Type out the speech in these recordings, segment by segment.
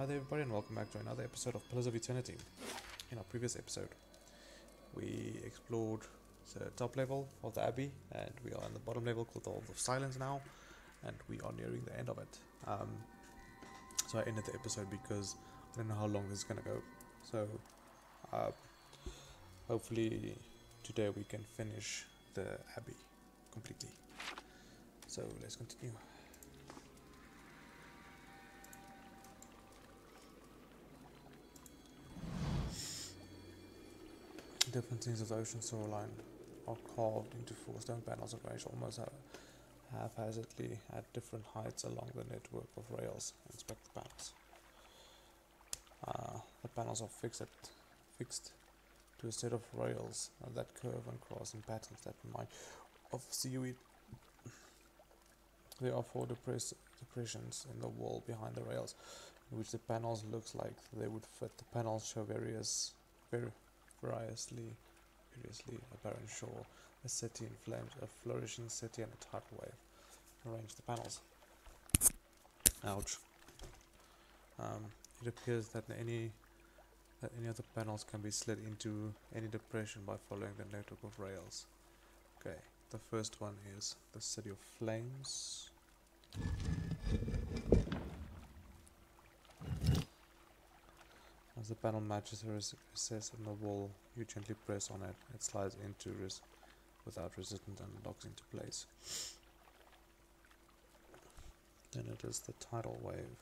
Hi there everybody and welcome back to another episode of Pillars of Eternity. In our previous episode, we explored the top level of the Abbey and we are in the bottom level called the Hold of Silence now, and we are nearing the end of it. So I ended the episode because I don't know how long this is going to go. So hopefully today we can finish the Abbey completely. So let's continue. Different scenes of the ocean shoreline are carved into four stone panels arranged almost haphazardly at different heights along the network of rails and specter panels. The panels are fixed to a set of rails that curve and cross in patterns that remind of seaweed. There are four depressions in the wall behind the rails, in which the panels looks like they would fit. The panels show variously a barren shore, a city in flames, a flourishing city, and a tidal wave. Arrange the panels. Ouch. It appears that any of the panels can be slid into any depression by following the network of rails. Okay, the first one is the City of Flames. As the panel matches the recess in the wall, you gently press on it. It slides into without resistance and locks into place. Then it is the tidal wave.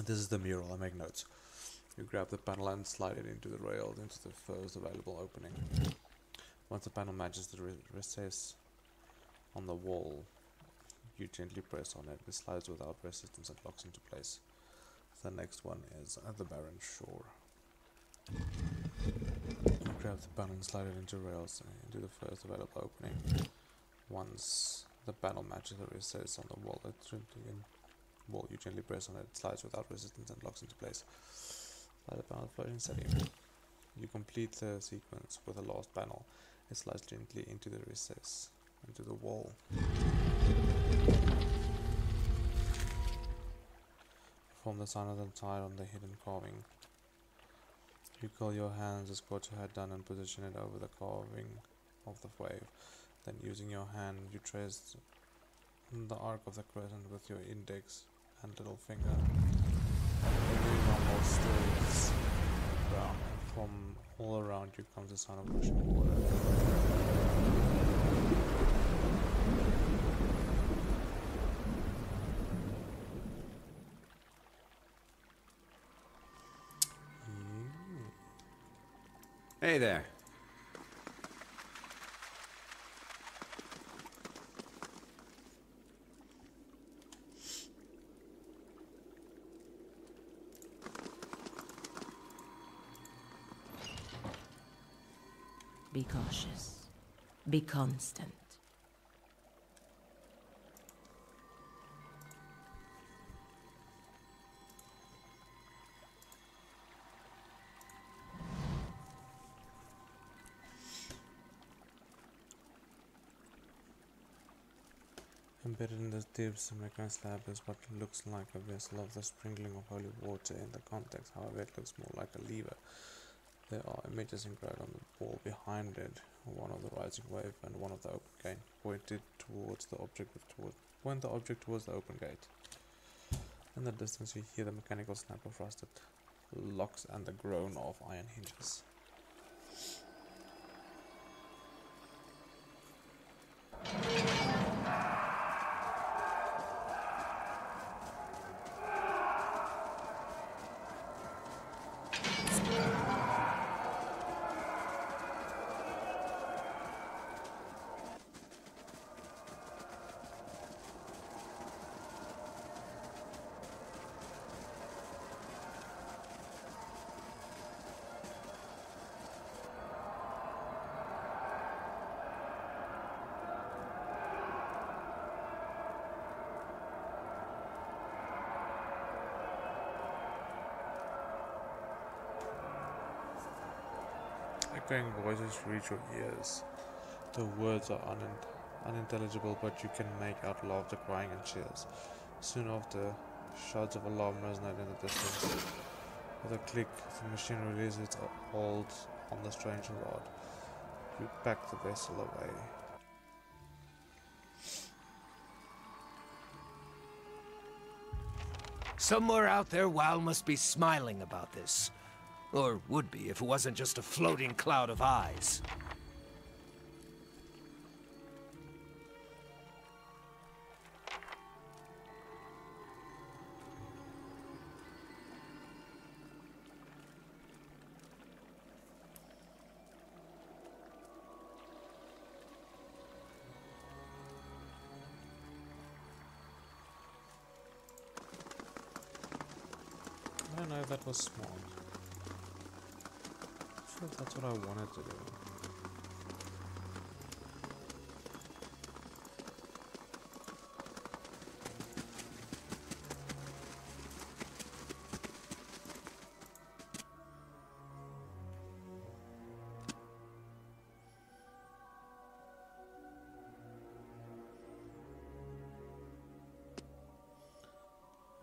This is the mural. I make notes. You grab the panel and slide it into the rails into the first available opening. Once the panel matches the recess on the wall, you gently press on it. It slides without resistance and locks into place. The next one is at the barren shore. You grab the panel and slide it into rails into the first available opening. Once the panel matches the recess on the wall, you gently press on it. It slides without resistance and locks into place. Slide the panel floating steady. You complete the sequence with the last panel. It slides gently into the recess, into the wall. Perform the sign of the tide on the hidden carving. You curl your hands as Scott had done and position it over the carving of the wave. Then using your hand, you trace the arc of the crescent with your index and little finger. Every rumble stirs the ground, and from all around you comes the sound of rushing water. Hey there. Be cautious. Be constant. Embedded in the depths, the mechanized slab is what looks like a vessel of the sprinkling of holy water. In the context, however, it looks more like a lever. There are images engraved on the wall behind it, one of the rising wave and one of the open gate, pointed towards the object point the object towards the open gate. In the distance you hear the mechanical snap of rusted locks and the groan of iron hinges. Echoing voices reach your ears. The words are unintelligible, but you can make out laughter, crying, and cheers. Soon after, shouts of alarm resonate in the distance. With a click, the machine releases its hold on the strange rod. You pack the vessel away. Somewhere out there, Wow must be smiling about this. Or would be if it wasn't just a floating cloud of eyes. I don't know if that was smart. I feel that's what I wanted to do.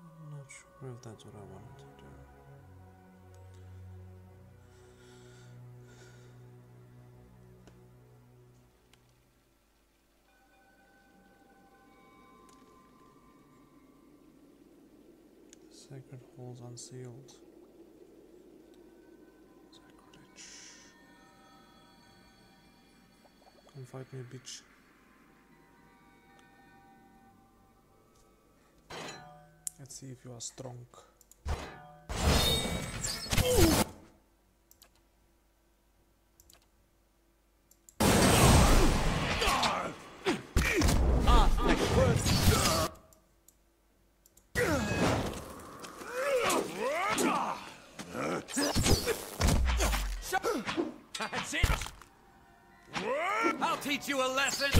I'm not sure if that's what I wanted to do. Sacred halls unsealed. Sacrilege. Come fight me, bitch. Let's see if you are strong. That's it! I'll teach you a lesson!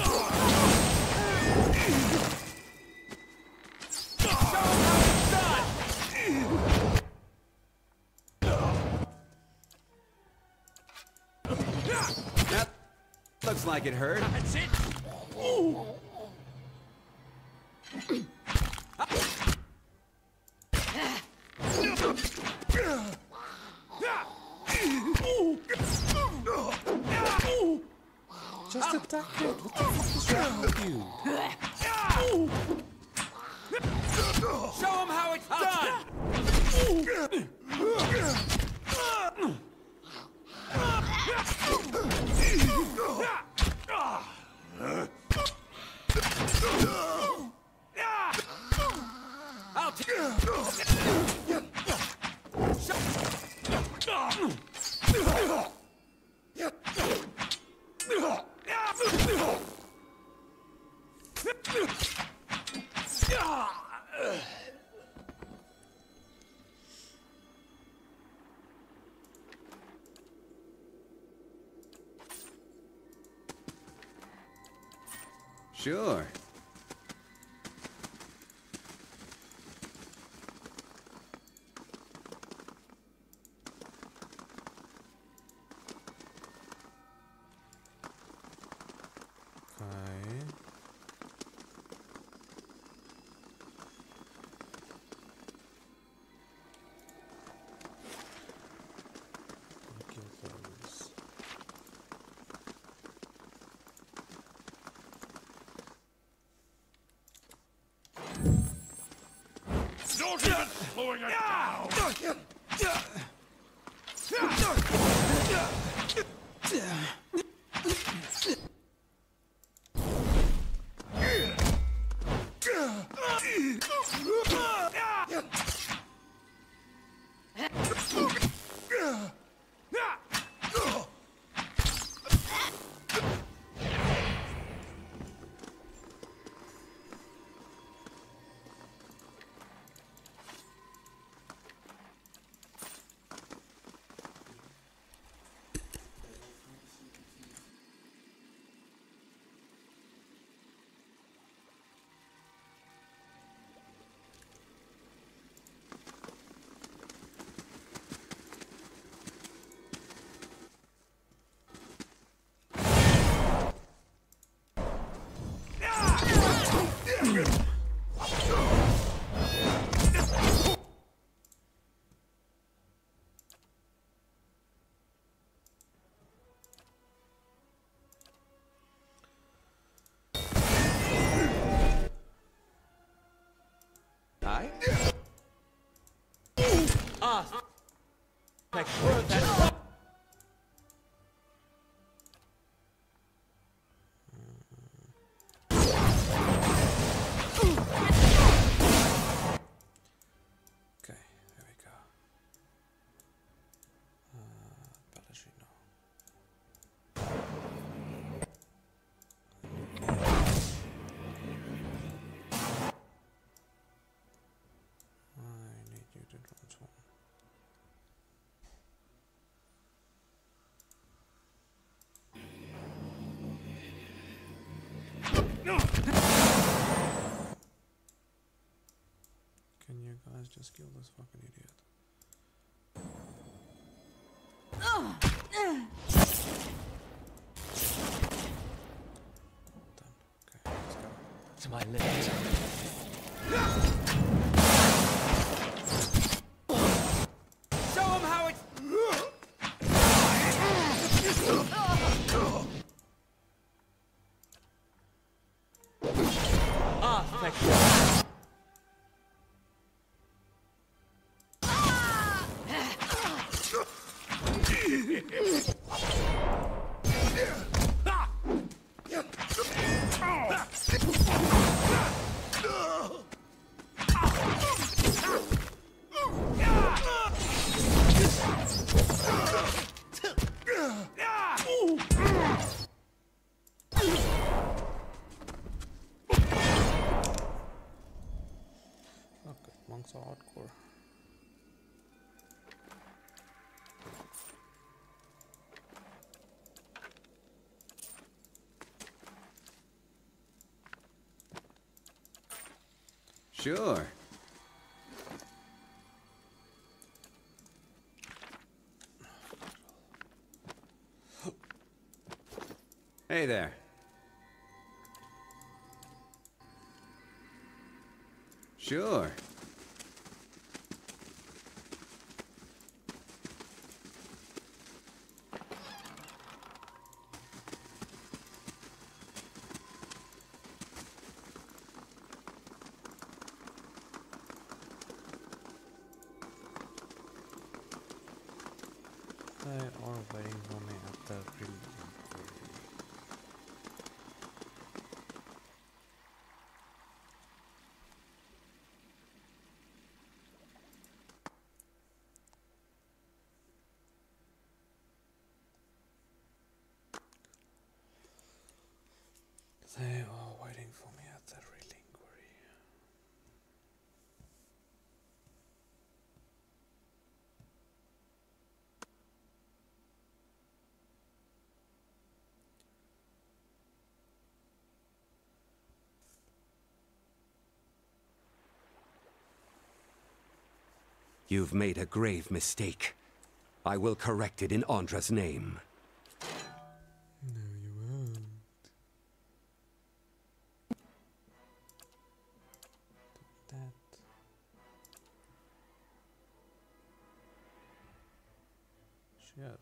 That looks like it hurt. That's it! Just attack it! What the fuck is wrong with you? Show him how it's done! Sure. Okay. Kill those. Don't even slowing it down! Okay, there we go. Ballerino. I need you to transform. Can you guys just kill this fucking idiot? Done. Okay, let's go. To my lips. Show him how it's... Thank you. Okay, monks are hardcore. Sure. Hey there. Sure. They are waiting for me at the green. They are waiting for me at the relinquery. You've made a grave mistake. I will correct it in Ondra's name. No, you won't. That. Shit.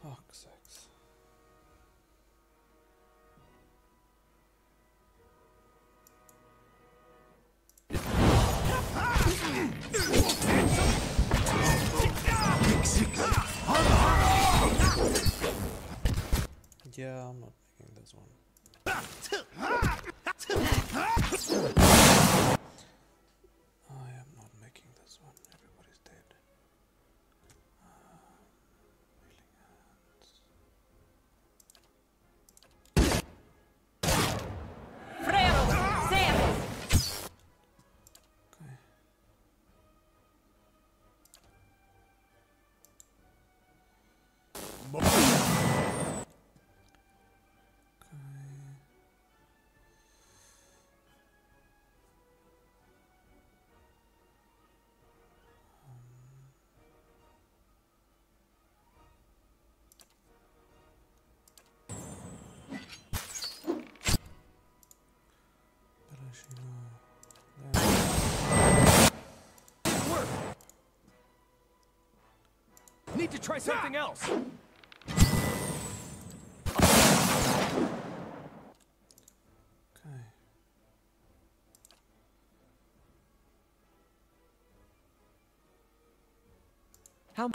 Fuck's sakes. Yeah, I'm not making this one. I am not making this one. Everybody's dead. Okay. Need to try something else. Okay. How?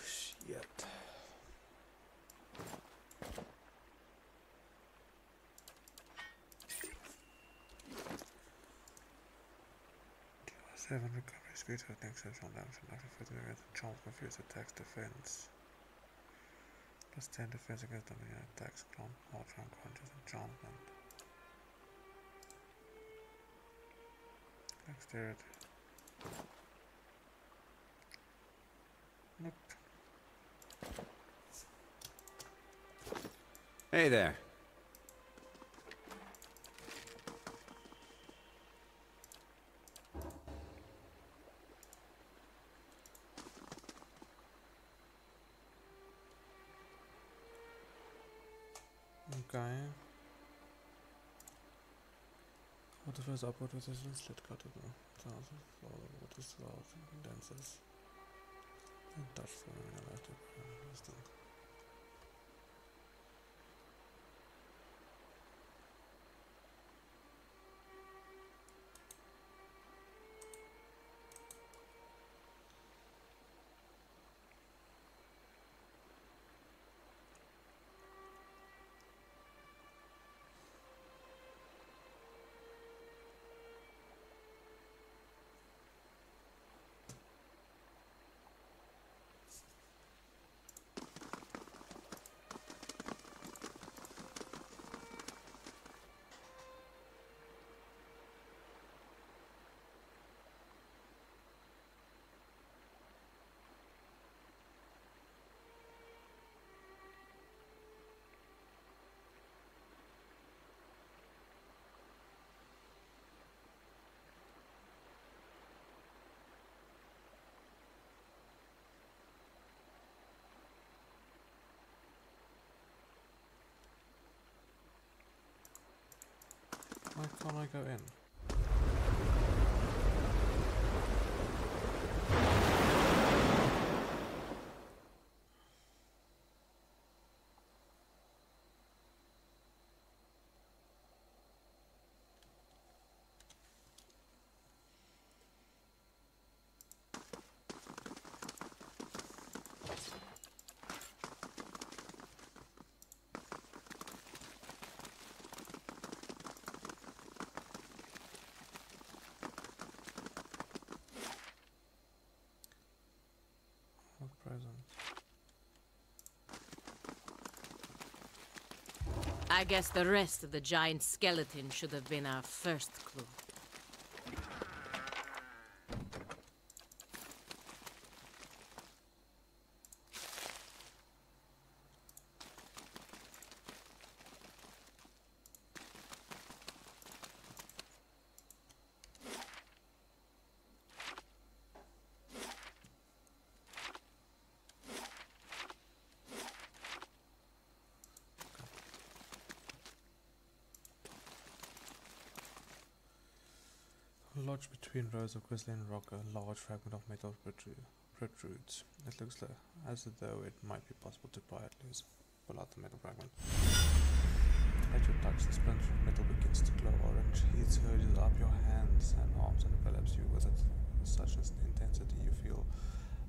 Shit. 7 recovery speed with an exceptional damage and after 50 against charm confused attacks defense. Plus 10 defense against dominant attacks, ground, water, unconscious, enchantment. Dexterity. Nope. Hey there. Okay. What if it's upward resistance? Slit cut to the thousand, what is thousand condenses? And touch for an elastic resistance. Why can't I go in? Present. I guess the rest of the giant skeleton should have been our first clue. Lodged between rows of crystalline rock, a large fragment of metal protrudes. It looks as though it might be possible to pry at loose. Pull out the metal fragment. At your touch, the splinter of metal begins to glow orange. Heat surges up your hands and arms and envelops you with such an intensity you feel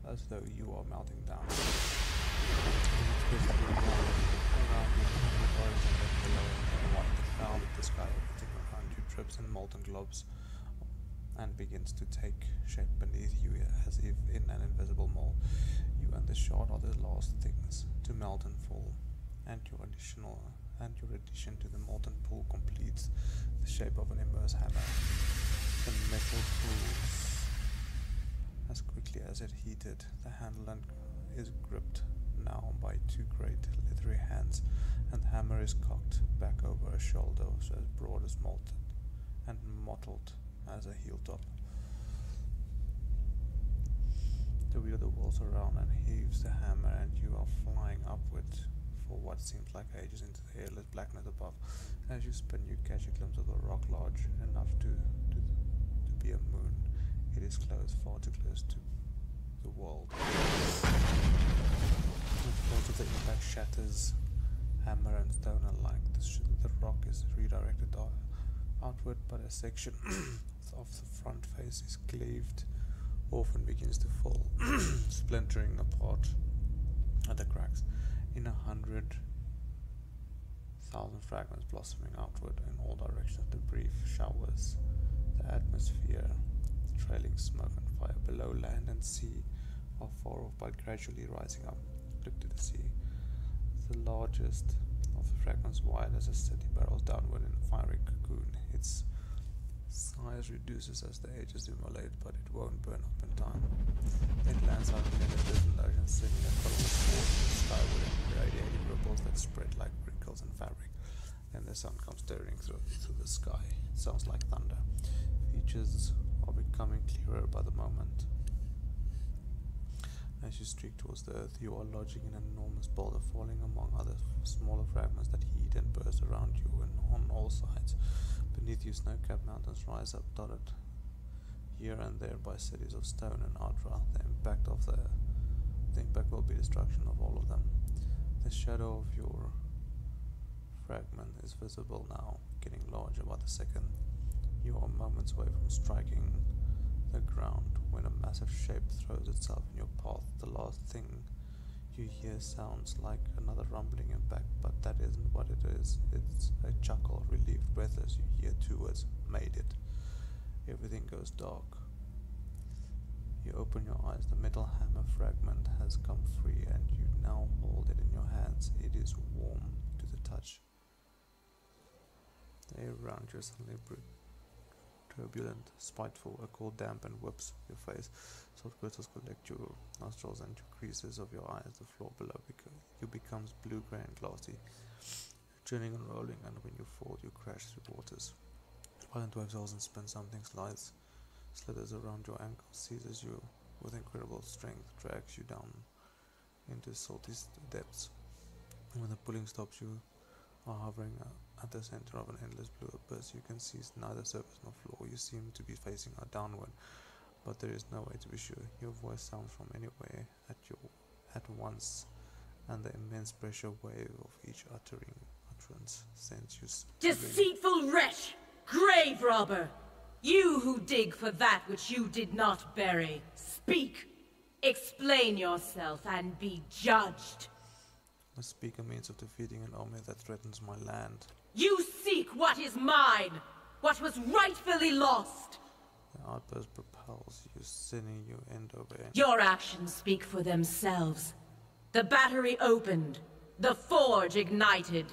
as though you are melting down. It's visibly warm around you, the horizon and below, and white cloud of the sky everything around you drips in molten globes and begins to take shape beneath you as if in an invisible mold. You and the shard are the last things to melt and fall, and your addition to the molten pool completes the shape of an immersed hammer. The metal cools as quickly as it heated. The handle is gripped now by two great leathery hands, and the hammer is cocked back over a shoulder as broad as molten and mottled as a heel top. The wielder whirls around and heaves the hammer, and you are flying upward for what seems like ages into the airless blackness above. As you spin, you catch a glimpse of the rock large enough to be a moon. It is close, far too close to the world. The force of the impact shatters hammer and stone alike. The rock is redirected outward, but a section of the front face is cleaved off and begins to fall, splintering apart at the cracks in 100,000 fragments blossoming outward in all directions. The brief showers the atmosphere, trailing smoke and fire below. Land and sea are far off, but gradually rising up. Look to the sea. The largest of the fragments, wide as a city, barrels downward in a fiery cocoon. Its size reduces as the ages immolate, but it won't burn up in time. It lands suddenly in the distant ocean, sending a column of smoke skyward and radiating ripples that spread like wrinkles in fabric. Then the sun comes tearing through the sky. It sounds like thunder. Features are becoming clearer by the moment. As you streak towards the earth, you are lodging in an enormous boulder, falling among other smaller fragments that heat and burst around you and on all sides. Beneath you, snow-capped mountains rise up, dotted here and there by cities of stone and Ondra. The impact will be destruction of all of them. The shadow of your fragment is visible now, getting larger by the second. You are moments away from striking the ground when a massive shape throws itself in your path. The last thing you hear sounds like another rumbling impact, but that isn't what it is. It's a chuckle, relieved, breathless. You hear two words: made it. Everything goes dark. You open your eyes. The metal hammer fragment has come free, and you now hold it in your hands. It is warm to the touch. The air around you is suddenly turbulent, spiteful. A cold damp and whips your face. Soft crystals collect your nostrils and your creases of your eyes. The floor below you becomes blue-grey and glassy, churning and rolling, and when you fall, you crash through waters. Violent waves also spin. Something slithers around your ankles, seizes you with incredible strength, drags you down into salty depths. When the pulling stops, you are hovering at the center of an endless blue abyss. You can see neither surface nor floor. You seem to be facing downward, but there is no way to be sure. Your voice sounds from anywhere at once, and the immense pressure wave of each utterance sends you Deceitful wretch! Grave robber! You who dig for that which you did not bury, speak! Explain yourself and be judged! Must speak a means of defeating an army that threatens my land. You seek what is mine! What was rightfully lost! The outburst propels you, sending you end over end. Your actions speak for themselves. The battery opened. The forge ignited.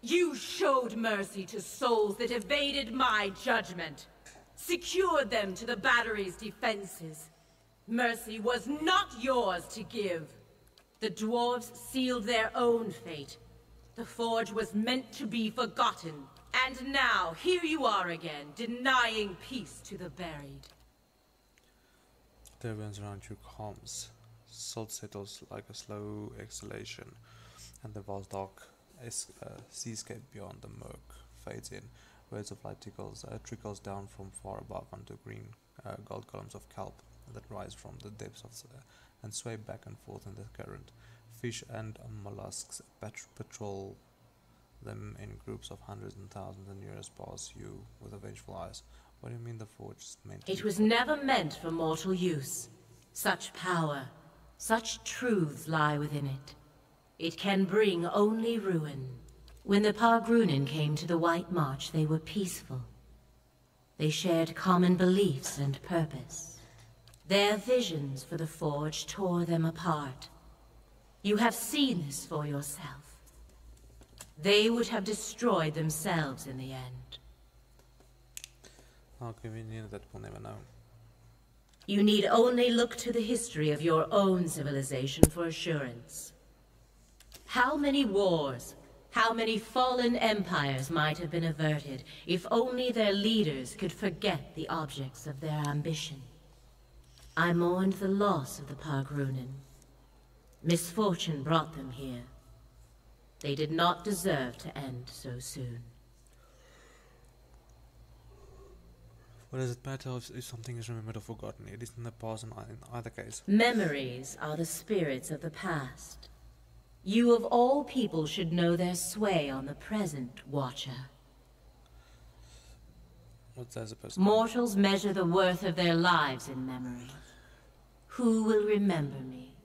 You showed mercy to souls that evaded my judgment. Secured them to the battery's defenses. Mercy was not yours to give. The dwarves sealed their own fate. The forge was meant to be forgotten. And now, here you are again, denying peace to the buried. The winds around you calms. Salt settles like a slow exhalation, and the vast dark seascape beyond the murk fades in. Waves of light trickles down from far above onto green gold columns of kelp that rise from the depths of and sway back and forth in the current. Fish and mollusks patrol them in groups of hundreds and thousands, and nearest pass you with vengeful eyes. What do you mean the forge is meant to It be was for? never meant for mortal use. Such power, such truths lie within it. It can bring only ruin. When the Pargrunin came to the White March, they were peaceful. They shared common beliefs and purpose. Their visions for the Forge tore them apart. You have seen this for yourself. They would have destroyed themselves in the end. How convenient that we'll never know. You need only look to the history of your own civilization for assurance. How many wars, how many fallen empires might have been averted if only their leaders could forget the objects of their ambition. I mourned the loss of the Pargrunin. Misfortune brought them here. They did not deserve to end so soon. What does it matter if something is remembered or forgotten? It is in the past in either case. Memories are the spirits of the past. You of all people should know their sway on the present, Watcher. What's that supposed to mean? Mortals measure the worth of their lives in memory. Who will remember me?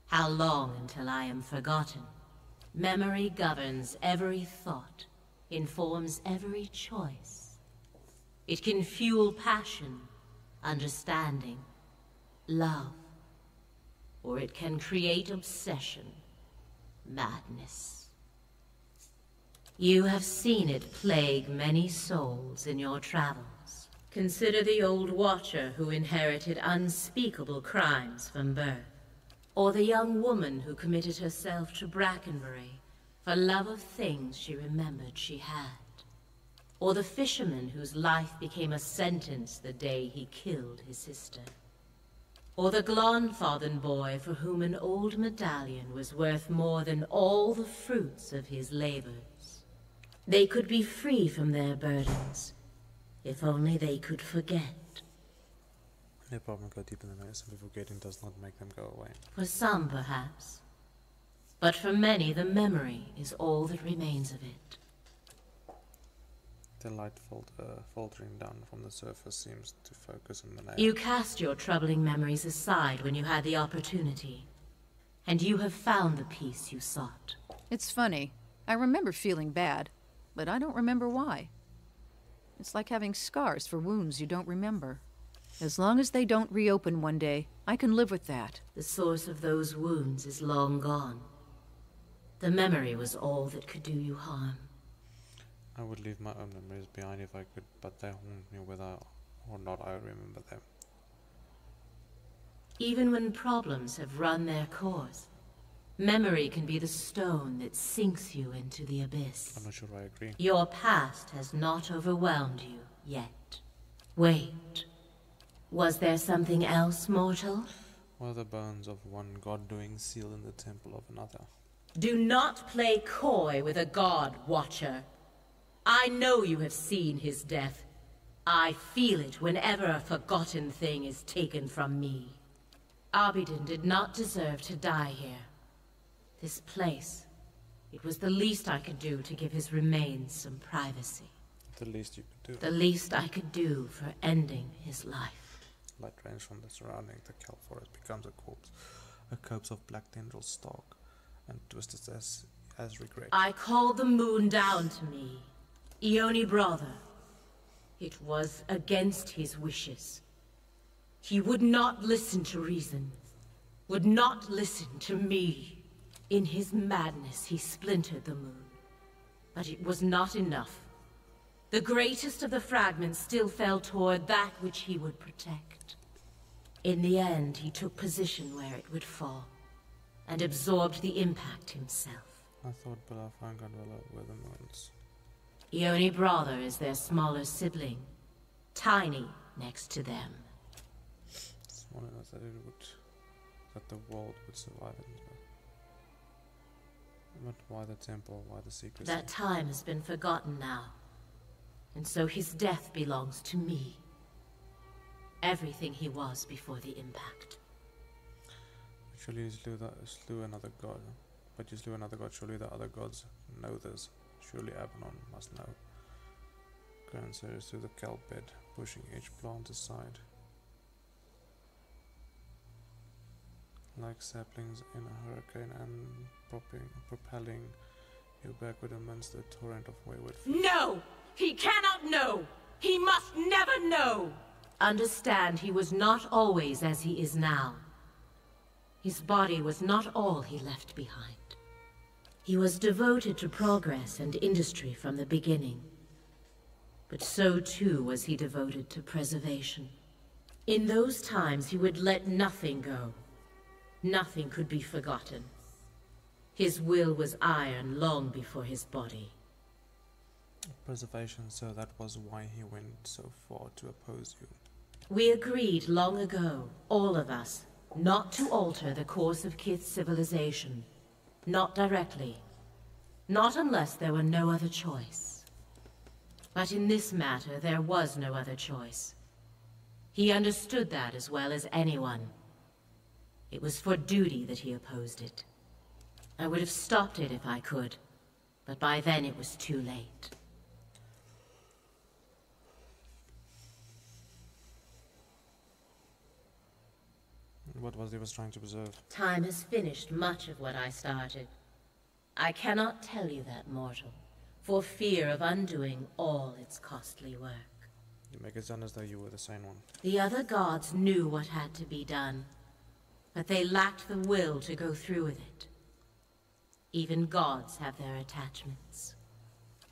How long until I am forgotten? Memory governs every thought, informs every choice. It can fuel passion, understanding, love, or it can create obsession, madness. You have seen it plague many souls in your travels. Consider the old Watcher who inherited unspeakable crimes from birth, or the young woman who committed herself to Brackenbury for love of things she remembered she had. Or the fisherman whose life became a sentence the day he killed his sister. Or the Glonfathen boy for whom an old medallion was worth more than all the fruits of his labors. They could be free from their burdens, if only they could forget. Their problem go deeper than that. Simply forgetting does not make them go away. For some, perhaps. But for many, the memory is all that remains of it. The light filtering down from the surface seems to focus on the nail. You cast your troubling memories aside when you had the opportunity, and you have found the peace you sought. It's funny. I remember feeling bad, but I don't remember why. It's like having scars for wounds you don't remember. As long as they don't reopen one day, I can live with that. The source of those wounds is long gone. The memory was all that could do you harm. I would leave my own memories behind if I could, but they haunt me whether or not I remember them. Even when problems have run their course, memory can be the stone that sinks you into the abyss. I'm not sure I agree. Your past has not overwhelmed you yet. Wait. Was there something else, mortal? What are the bones of one god doing sealed in the temple of another? Do not play coy with a god, Watcher. I know you have seen his death. I feel it whenever a forgotten thing is taken from me. Abbydon did not deserve to die here. This place, it was the least I could do to give his remains some privacy. The least you could do. The least I could do for ending his life. Light rains from the surrounding, the kelp forest becomes a corpse of black tendrils stalk and twisted as regret. I called the moon down to me. Ioni brother. It was against his wishes. He would not listen to reason. Would not listen to me. In his madness, he splintered the moon. But it was not enough. The greatest of the fragments still fell toward that which he would protect. In the end, he took position where it would fall, and absorbed the impact himself. I thought Belafang and Vela were the moons. Ioni brother is their smaller sibling, tiny next to them. Small enough that the world would survive it. But why the temple? Why the secrecy? That time has been forgotten now. And so his death belongs to me. Everything he was before the impact. Surely you slew another god. But you slew another god. Surely the other gods know this. Surely Abbydon must know. Grandsires through the kelp bed, pushing each plant aside. Like saplings in a hurricane and propelling you backward amidst the torrent of wayward feet. No! He cannot know! He must never know! Understand, he was not always as he is now. His body was not all he left behind. He was devoted to progress and industry from the beginning. But so too was he devoted to preservation. In those times he would let nothing go. Nothing could be forgotten. His will was iron long before his body. Preservation, so that was why he went so far to oppose you. We agreed long ago, all of us, not to alter the course of Kith's civilization. Not directly. Not unless there were no other choice. But in this matter, there was no other choice. He understood that as well as anyone. It was for duty that he opposed it. I would have stopped it if I could, but by then it was too late. What was he trying to preserve? Time has finished much of what I started. I cannot tell you that, mortal, for fear of undoing all its costly work. You make it sound as though you were the sane one. The other gods knew what had to be done, but they lacked the will to go through with it. Even gods have their attachments.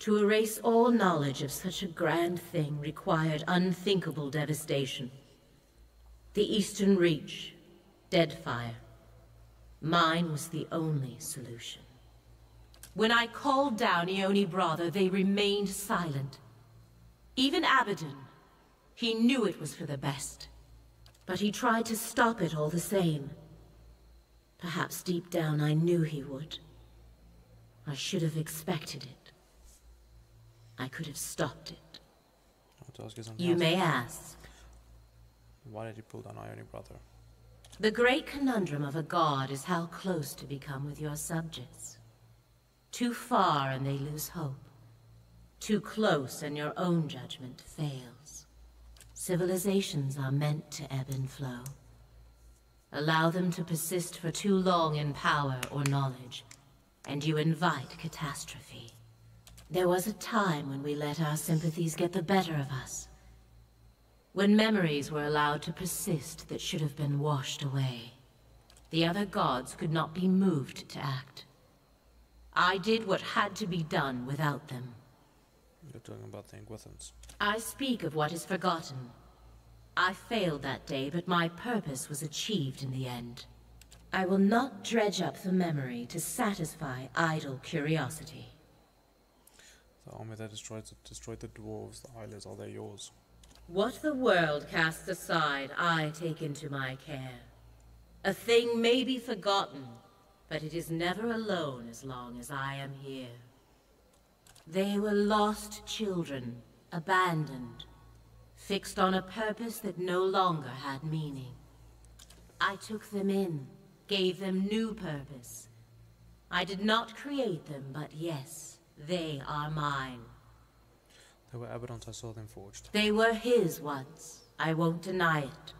To erase all knowledge of such a grand thing required unthinkable devastation. The Eastern Reach, Deadfire. Mine was the only solution. When I called down Ione Brother, they remained silent. Even Abbydon. He knew it was for the best. But he tried to stop it all the same. Perhaps deep down I knew he would. I should have expected it. I could have stopped it. I want to ask you something You else. may ask. Why did you pull down Ione Brother? The great conundrum of a god is how close to become with your subjects. Too far and they lose hope. Too close and your own judgment fails. Civilizations are meant to ebb and flow. Allow them to persist for too long in power or knowledge, and you invite catastrophe. There was a time when we let our sympathies get the better of us. When memories were allowed to persist that should have been washed away. The other gods could not be moved to act. I did what had to be done without them. You're talking about the Inquisitors. I speak of what is forgotten. I failed that day, but my purpose was achieved in the end. I will not dredge up the memory to satisfy idle curiosity. The army that destroyed the dwarves, the islands, are they yours? What the world casts aside, I take into my care. A thing may be forgotten, but it is never alone as long as I am here. They were lost children, abandoned, fixed on a purpose that no longer had meaning. I took them in, gave them new purpose. I did not create them, but yes, they are mine. They were Abbydons, I saw them forged. They were his once, I won't deny it.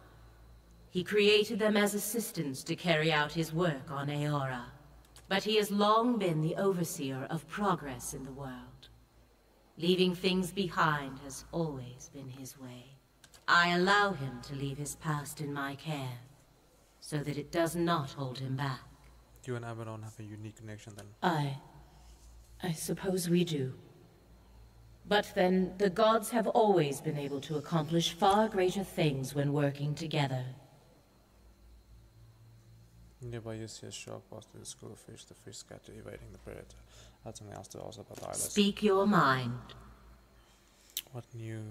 He created them as assistants to carry out his work on Eora. But he has long been the overseer of progress in the world. Leaving things behind has always been his way. I allow him to leave his past in my care, so that it does not hold him back. You and Abbydon have a unique connection then. I suppose we do. But then, the gods have always been able to accomplish far greater things when working together. Nearby you see a shark pass through the school of fish, the fish scatter evading the predator. I had something else to ask about the islands. Speak your mind. What new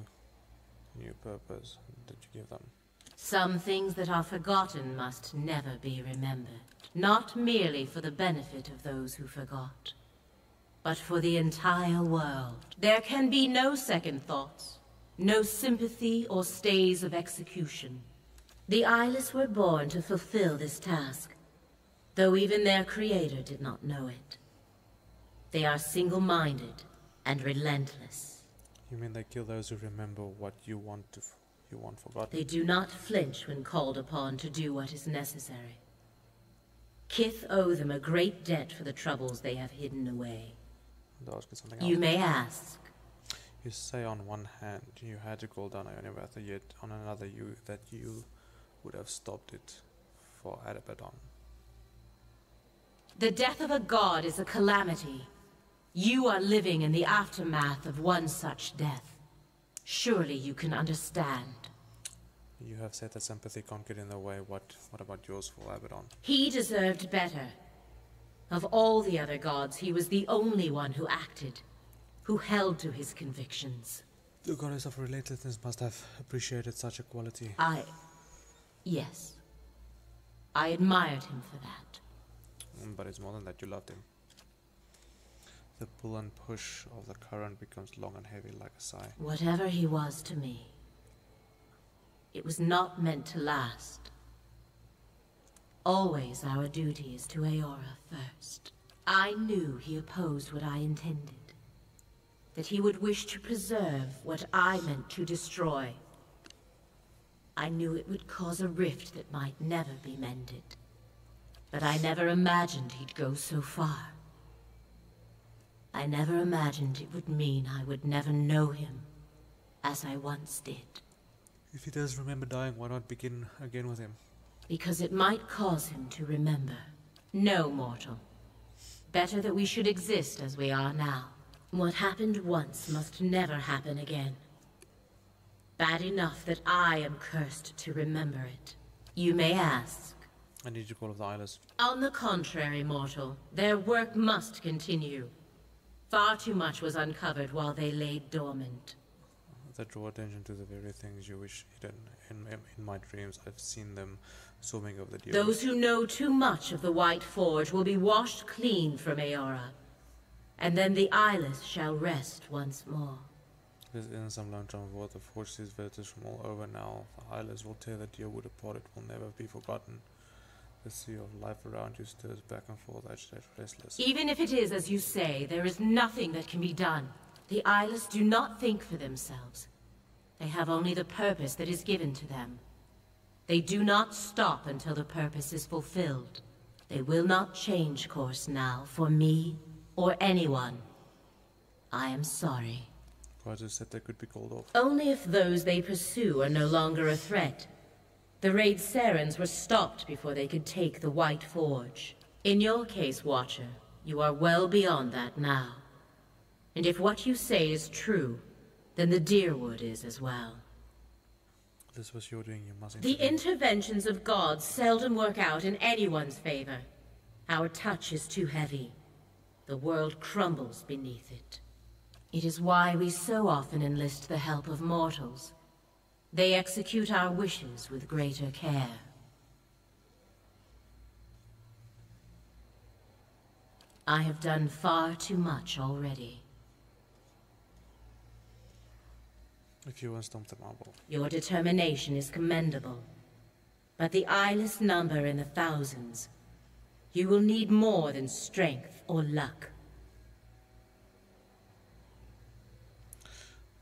purpose did you give them? Some things that are forgotten must never be remembered. Not merely for the benefit of those who forgot, but for the entire world. There can be no second thoughts, no sympathy or stays of execution. The eyeless were born to fulfill this task, though even their creator did not know it. They are single-minded and relentless. You mean they kill those who remember what you want forgotten? They do not flinch when called upon to do what is necessary. Kith owe them a great debt for the troubles they have hidden away. To ask you something You else. may ask. You say on one hand you had to call down Eora, yet on another that you would have stopped it for Abbydon. The death of a god is a calamity. You are living in the aftermath of one such death. Surely you can understand. You have said that sympathy can't get in the way. What about yours for Abbydon? He deserved better. Of all the other gods, he was the only one who acted, who held to his convictions. The goddess of relentlessness must have appreciated such a quality. Yes. I admired him for that. But it's more than that, you loved him. The pull and push of the current becomes long and heavy like a sigh. Whatever he was to me, it was not meant to last. Always our duty is to Eora first. I knew he opposed what I intended. That he would wish to preserve what I meant to destroy. I knew it would cause a rift that might never be mended. But I never imagined he'd go so far. I never imagined it would mean I would never know him, as I once did. If he does remember dying, why not begin again with him? Because it might cause him to remember. No, mortal. Better that we should exist as we are now. What happened once must never happen again. Bad enough that I am cursed to remember it. You may ask. I need to call of the eyeless. On the contrary, mortal, their work must continue. Far too much was uncovered while they lay dormant. That draw attention to the very things you wish hidden. In my dreams, I've seen them swimming over the deer. Those who know too much of the White Forge will be washed clean from Eora. And then the eyeless shall rest once more. This isn't some lone charm of war. The forge sees visitors from all over now. The eyeless will tear the deer wood apart. It will never be forgotten. The sea of life around you stirs back and forth, agitated, restless. Even if it is as you say, there is nothing that can be done. The eyeless do not think for themselves. They have only the purpose that is given to them. They do not stop until the purpose is fulfilled. They will not change course now for me or anyone. I am sorry. Prizes said they could be called off. Only if those they pursue are no longer a threat. The raid Sarens were stopped before they could take the White Forge. In your case, Watcher, you are well beyond that now. And if what you say is true, then the Deerwood is as well. This was your doing, you must The intervene. interventions of gods seldom work out in anyone's favor. Our touch is too heavy. The world crumbles beneath it. It is why we so often enlist the help of mortals. They execute our wishes with greater care. I have done far too much already. If you unstomp the marble. Your determination is commendable. But the eyeless number in the thousands. You will need more than strength or luck.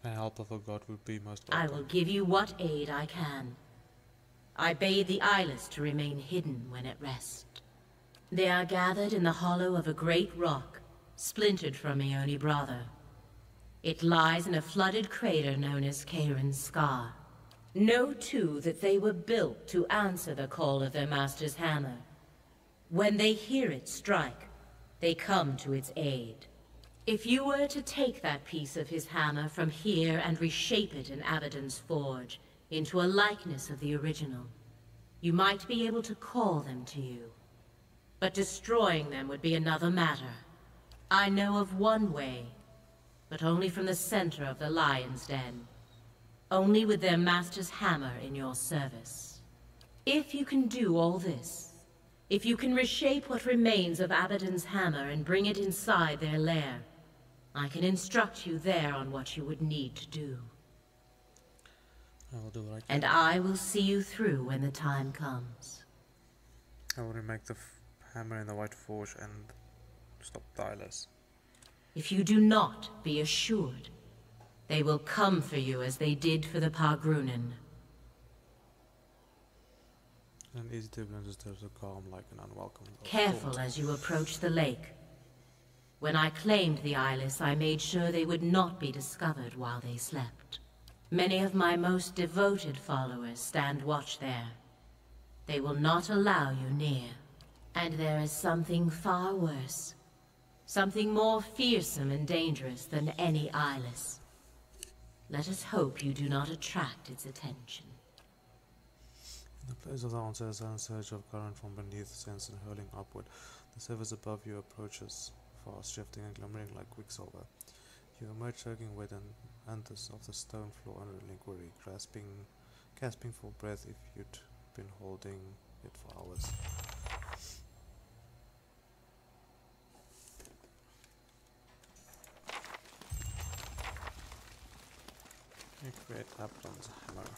The help of a god would be most I welcome. will give you what aid I can. I bade the eyeless to remain hidden when at rest. They are gathered in the hollow of a great rock, splintered from Eoni Brother. It lies in a flooded crater known as Kairin's Scar. Know, too, that they were built to answer the call of their master's hammer. When they hear it strike, they come to its aid. If you were to take that piece of his hammer from here and reshape it in Abbydon's forge into a likeness of the original, you might be able to call them to you. But destroying them would be another matter. I know of one way, but only from the center of the Lion's Den. Only with their master's hammer in your service. If you can do all this, if you can reshape what remains of Abbydon's hammer and bring it inside their lair, I can instruct you there on what you would need to do. I will do what I can. And I will see you through when the time comes. I will remake the hammer in the white forge and stop the eyeless. If you do not, be assured, they will come for you as they did for the Pargrunen. And easy to blend disturbs the calm like an unwelcome Careful thought. as you approach the lake. When I claimed the eyeless, I made sure they would not be discovered while they slept. Many of my most devoted followers stand watch there. They will not allow you near. And there is something far worse. Something more fearsome and dangerous than any eyeless. Let us hope you do not attract its attention. In the place of the onset, a sudden surge of current from beneath sends and hurling upward. The surface above you approaches, fast, shifting and glimmering like quicksilver. You emerge soaking wet and enters of the stone floor under inquiry, gasping for breath if you'd been holding it for hours. You create Abbydon's hammer.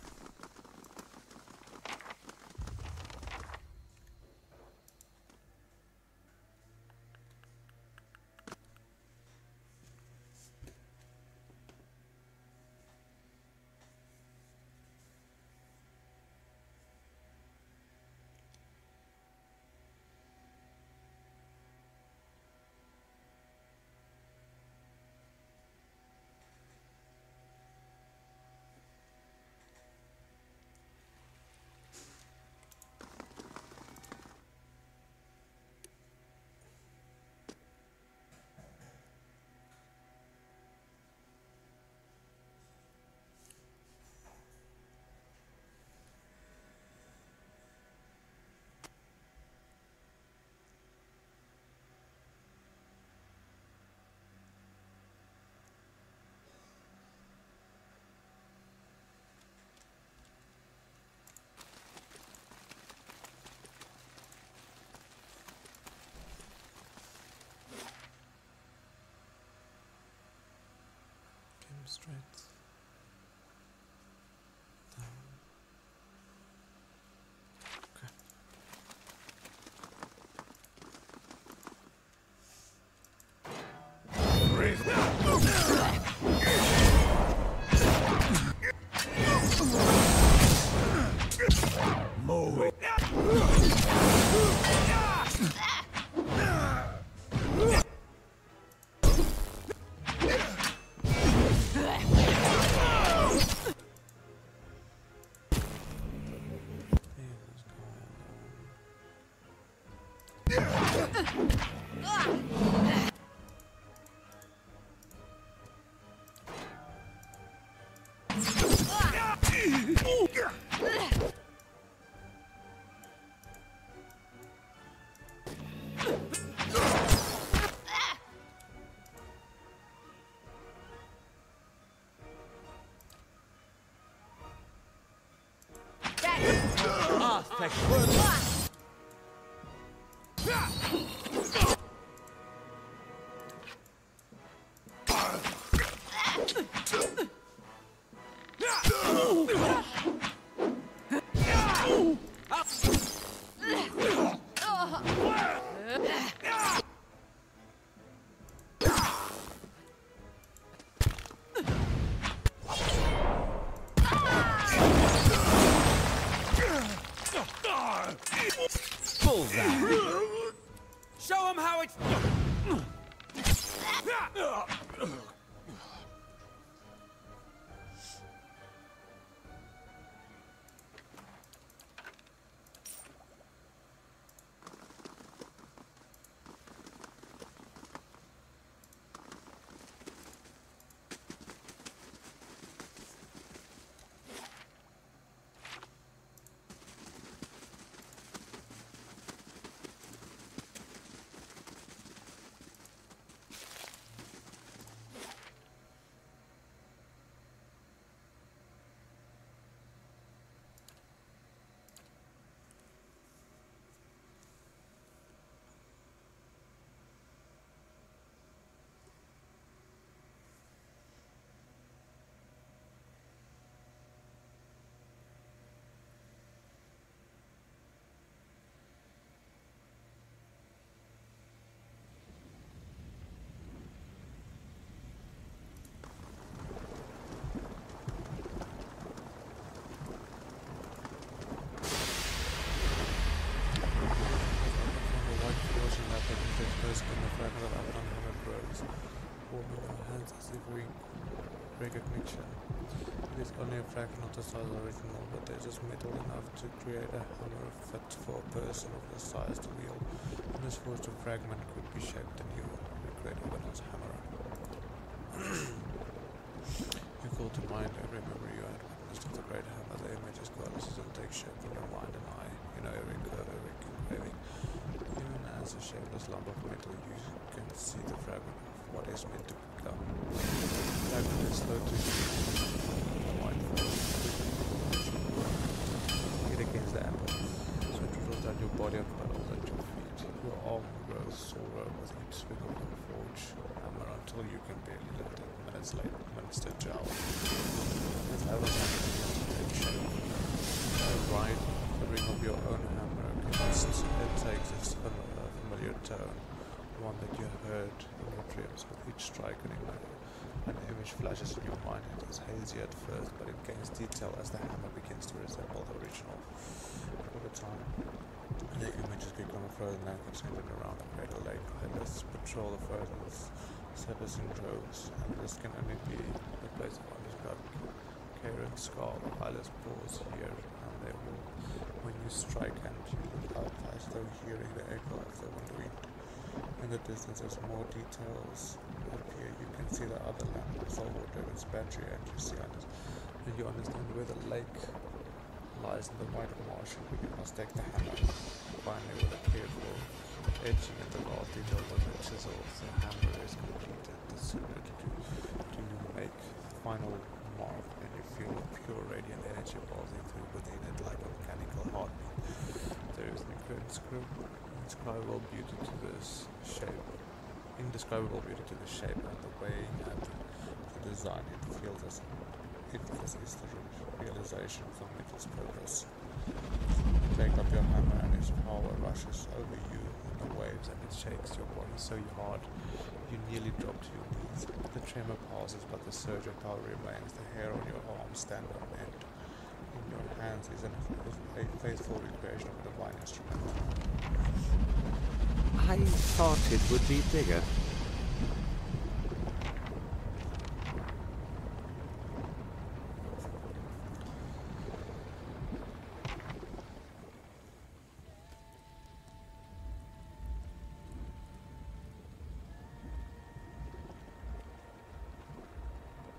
Straight down. Okay. Mow it. Show him how it's... It is only a fraction of the size of the original, but they just metal enough to create a hammer fit for a person of the size to wield. And this forged fragment could be shaped anew and recreate Abbydon's hammer. You call to mind every memory you had witnessed of the great hammer. The images coalesce and take shape in your mind and eye. You know every curve, every engraving. Even as a shapeless lump of metal, you can see the fragment of what is meant to become. The fragment is slow to hit against the apple, so it rolls down your body and puddles at your feet. Your arm grows sorer with each swing of your forge hammer until you can barely lift it. Minutes later, stretch out. As Eva's hammer begins to take shape, right, the ring of your own hammer it takes its familiar tone, one that you have heard in your dreams. With each strike an image flashes in your mind. It is hazy at first, but it gains detail as the hammer begins to resemble the original. Over time, the images become a frozen landscape centered around a crater lake. Eyeless patrol the frozen sepals in droves, and this can only be the place of undescribed care and scar. The eyeless pause here, and they will, when you strike and you look out as though hearing the echo of the wind. In the distance, as more details appear, you can see the other land, the silver-driven specter, and you see and you understand where the lake lies in the white marsh, and you must take the hammer. Finally, with a careful edging and the last detail of the chisels, the hammer is completed. The sooner do you make the final mark, and you feel a pure radiant energy pulsing through within it like a mechanical heartbeat. There is an indescribable beauty to this shape. Indescribable beauty to the shape and the way and the design. It feels as if this is the realization of the metal's purpose. You take up your hammer and its power rushes over you in the waves, and it shakes your body so hard you nearly drop to your knees. The tremor passes, but the surge of power remains. The hair on your arms stand on end. In your hands is a faithful recreation of a divine instrument. I thought it would be bigger.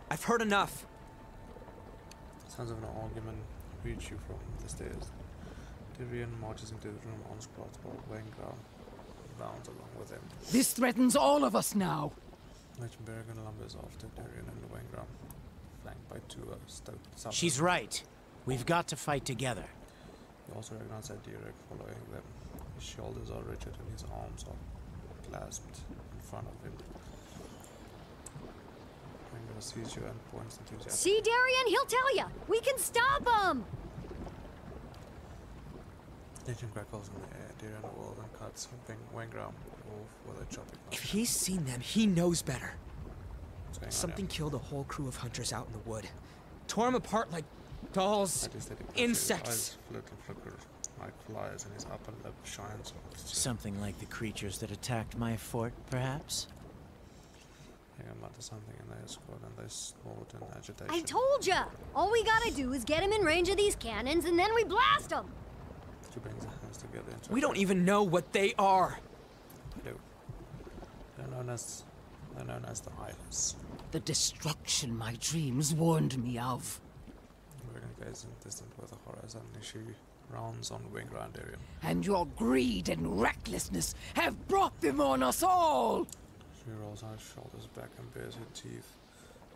I've heard enough. Sounds of an argument reach you from the stairs. Tyrion marches into the room on squats while Wengra bounds along with him. This threatens all of us now. Bergen lumbers after Tyrion and Wengra, flanked by two stout southern. She's right. We've got to fight together. He also recognizes Derek following them. His shoulders are rigid and his arms are clasped in front of him. Wengra sees you and points enthusiastically. See, Darian? He'll tell you. We can stop him! Legend crackles in the air. Tyrion whirls and cuts, whipping Wengra off with a chopping knife. If he's seen them, he knows better. What's going on Something here? killed a whole crew of hunters out in the wood. Tore them apart like dolls. Insects. His eyes flicker like flies, and his upper lip shines. Something like the creatures that attacked my fort, perhaps? Hang on, mutter something in their squad, and they snort in agitation. I told ya! All we gotta do is get him in range of these cannons, and then we blast him! She brings her hands together into We don't even know what they are. No. They're known as the Islands. The destruction my dreams warned me of. Bergen gazes in distant with horror. Suddenly she rounds on Wengra and Tyrion. And your greed and recklessness have brought them on us all! She rolls her shoulders back and bares her teeth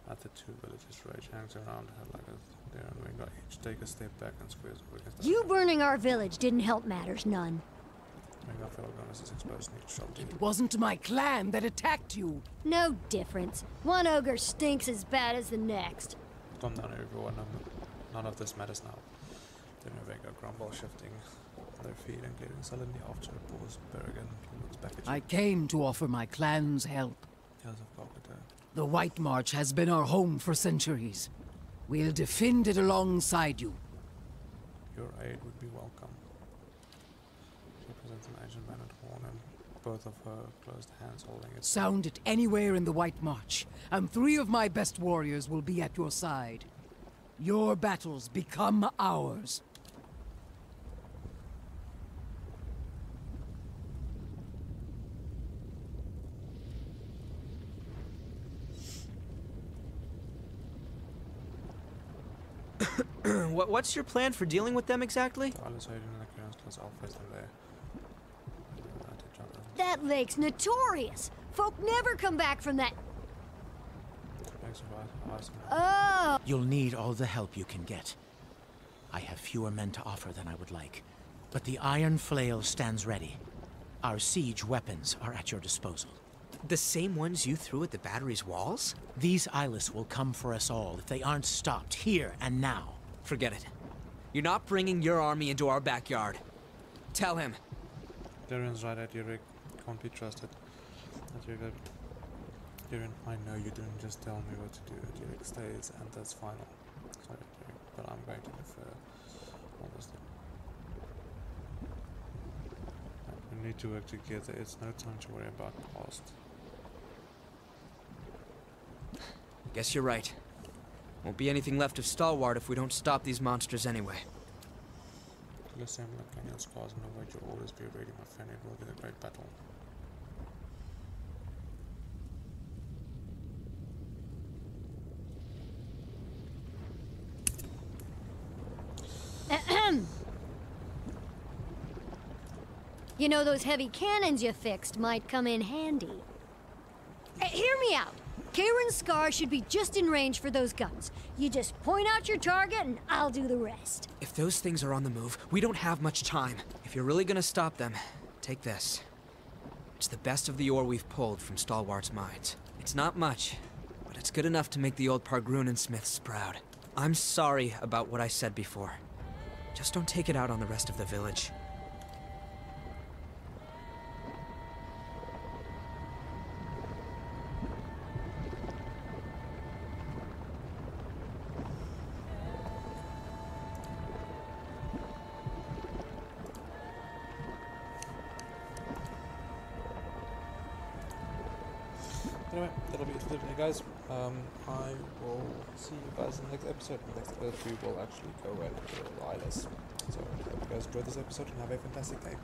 at the two villagers. Rage hangs around her like a Tyrion and Wengra each take a step back and squeeze her against the You burning our village didn't help matters none. Wengra fell gun as is exposed in each shot. It wasn't my clan that attacked you. No difference. One ogre stinks as bad as the next. Calm down, everyone. None of this matters now. Tyrion and Wengra grumble, shifting their feet and getting suddenly after a pause. Bergen looks back at you. I came to offer my clan's help. Tales of Calcutta. The White March has been our home for centuries. We'll defend it alongside you. Your aid would be welcome. She presents an ancient banded horn and both of her closed hands holding it. Sound it anywhere in the White March, and 3 of my best warriors will be at your side. Your battles become ours. What's your plan for dealing with them exactly? That lake's notorious. Folk never come back from that. Oh! You'll need all the help you can get. I have fewer men to offer than I would like, but the iron flail stands ready. Our siege weapons are at your disposal. The same ones you threw at the battery's walls? These eyeless will come for us all if they aren't stopped here and now. Forget it. You're not bringing your army into our backyard. Tell him. Darren's right at Eora. Can't be trusted. Darren, I know you didn't just tell me what to do. Eora stays, and that's final. Sorry, Darren, but I'm going to defer on this thing. We need to work together. It's no time to worry about the past. Guess you're right. Won't be anything left of Stalwart if we don't stop these monsters anyway. Kill assemble canyon scars and await your orders. Be ready, my friend. It will be a great battle. You know, those heavy cannons you fixed might come in handy. Hear me out. Karen's scar should be just in range for those guns. You just point out your target and I'll do the rest. If those things are on the move, we don't have much time. If you're really gonna stop them, take this. It's the best of the ore we've pulled from Stalwart's mines. It's not much, but it's good enough to make the old Pargrunen smiths proud. I'm sorry about what I said before. Just don't take it out on the rest of the village. Anyway, that'll be it for today, guys. I will see you guys in the next episode. In the next episode, we will actually go and kill Eyeless. So, I hope you guys enjoyed this episode and have a fantastic day.